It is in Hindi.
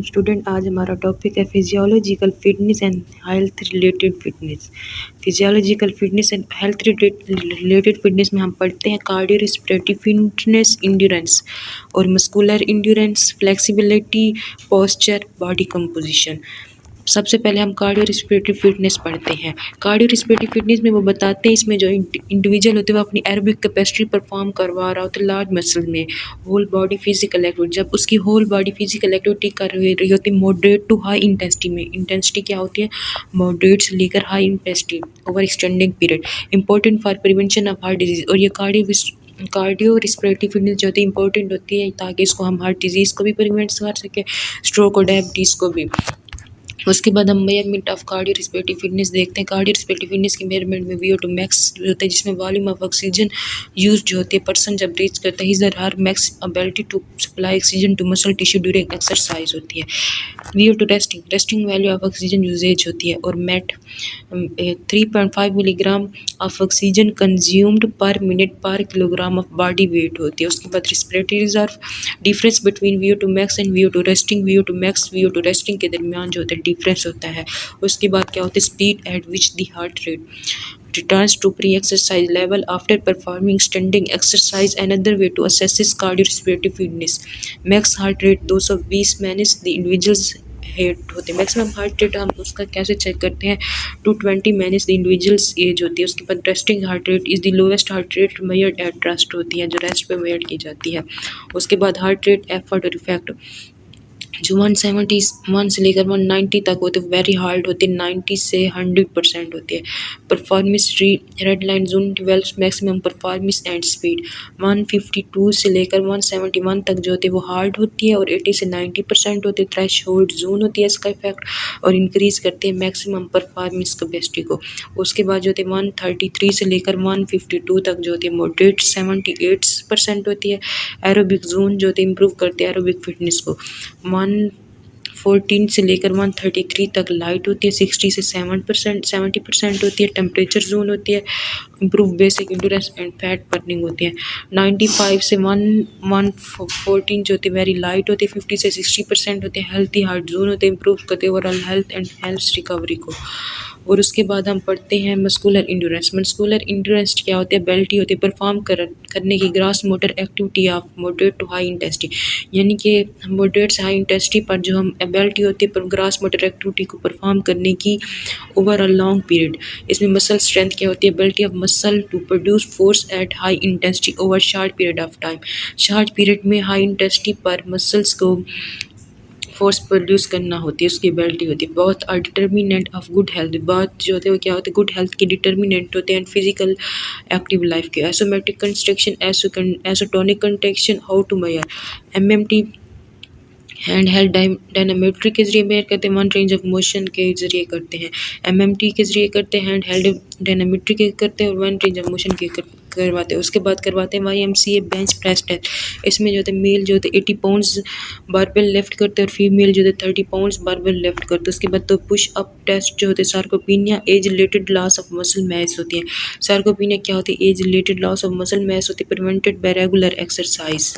स्टूडेंट। आज हमारा टॉपिक है physiological fitness and health related fitness. Physiological fitness and health related fitness में हम पढ़ते हैं कार्डियो रिस्पिरेटरी फिटनेस, इंड्योरेंस और muscular endurance, flexibility, posture, body composition. सबसे पहले हम कार्डियो रिस्पिरेटरी फिटनेस पढ़ते हैं। कार्डियो रिस्पिरेटरी फिटनेस में वो बताते हैं इसमें जो इंडिविजुअल होते हैं वो अपनी एरोबिक कैपेसिटी परफॉर्म करवा रहा होता है लार्ज मसल में, होल बॉडी फिजिकल एक्टिविटी। जब उसकी होल बॉडी फिजिकल एक्टिविटी कर रही होती है मॉडरेट टू हाई इंटेंसिटी में, इंटेंसिटी क्या होती है मॉडरेट से लेकर high intensity over extending period, important for prevention of heart disease. और ये कार्डियो रिस्पिरेटरी फिटनेस जो होती है इंपॉर्टेंट होती है ताकि इसको हम हार्ट डिजीज़ को भी प्रिवेंट कर सकें, स्ट्रोक और डायबिटीज़ को भी। उसके बाद हम measurement of cardio respiratory fitness देखते हैं। कार्डियो रिस्पिरेटरी फिटनेस की मेजरमेंट में VO2 मैक्स होता है जिसमें वॉल्यूम ऑफ ऑक्सीजन यूज जो होती है पर्सन जब ब्रीथ करता है is her max ability to supply oxygen to muscle tissue during exercise होती है। VO2 resting value of oxygen usage होती है। और MET 3.5 milligram of oxygen consumed per minute per kilogram of body weight होती है। उसके बाद respiratory reserve, difference between VO2 max and VO2 resting. VO2 max VO2 resting के दरमियान जो होता है डिफरेंस होता है। उसके बाद क्या होता है speed at which the heart rate returns to pre-exercise level after performing standing exercise. Another way to assess is cardiorespiratory fitness. Max heart rate 220 minus the individual's hate होते हैं। मैक्सिमम हार्ट रेट हम उसका कैसे चेक करते हैं 220 माइनस द इंडिविजुअल्स एज होती है। उसके बाद resting heart rate is the lowest heart rate measured at rest होती है जो रेस्ट पे मेजर की जाती है। उसके बाद हार्ट रेट एफर्ट और इफेक्ट जो 171 से लेकर 190 तक होते हैं वेरी हार्ड होती है, 90 से 100% होती है। Performance red line zone develops maximum performance and speed 152 से लेकर 171 तक जो होती है वो हार्ड होती है और 80 से 90% होती है। थ्रेश होल्ड जोन होती है इसका इफेक्ट और इंक्रीज करती है मैक्सिमम परफॉर्मेंस कैपेसिटी को। उसके बाद जो होती है 133 से लेकर 152 तक जो होती है मॉडरेट 78% होती है। एरोबिक जोन जो होती है इंप्रूव करती है एरोबिक फिटनेस को। 114 से लेकर 133 तक लाइट होती है, 60 से 70% होती है। टेम्परेचर जोन होती है improve basic endurance and fat burning होती है। 95 से 114 जो होती है वेरी लाइट होती है, 50 से 60% होती है। हेल्थी हार्ट जोन होते हैं इंप्रूव करते हैं overall health and health recovery को। और उसके बाद हम पढ़ते हैं मस्कुलर इंड्योरेंस। मस्कुलर इंड्योरेंस क्या होती है एबिलिटी होती है परफॉर्म करने की gross motor activity of moderate to high intensity, यानी कि मॉडरेट से हाई इंटेंसिटी पर जो हम एबिलिटी होती है पर ग्रास मोटर एक्टिविटी को परफॉर्म करने की ओवर अ लॉन्ग पीरियड। इसमें मसल स्ट्रेंथ क्या होती है ability of muscle to produce force at high intensity over short period of time. Short period में हाई इंटेंसिटी पर मसल्स को फोर्स प्रोड्यूस करना होती है उसकी एबिलिटी होती है। बहुत are determinant of good health, बहुत जो होते हैं वो क्या होते हैं गुड हेल्थ के डिटर्मिनेंट होते हैं एंड फिजिकल एक्टिव लाइफ के। Isometric construction, isotonic contraction, how to measure MMT hand held dynamometry के जरिए मेजर करते हैं, वन रेंज ऑफ मोशन के जरिए करते हैं। MMT के जरिए करते हैं, हैंड हेल्ड डायनामेट्री के करते हैं और वन रेंज ऑफ मोशन के करवाते हैं। उसके बाद करवाते हैं YMCA बेंच प्रेस टेस्ट। इसमें जो होते हैं मेल जो होते हैं 80 पाउंड्स बारबेल लिफ्ट करते हैं और फीमेल जो होते हैं 30 पाउंड्स बारबेल लिफ्ट करते हैं। उसके बाद तो पुश अप टेस्ट जो होते हैं sarcopenia age related loss of muscle mass होती है। सार्कोपीनिया क्या होती है age related loss of muscle mass होती है प्रिवेंटेड बाय रेगुलर एक्सरसाइज।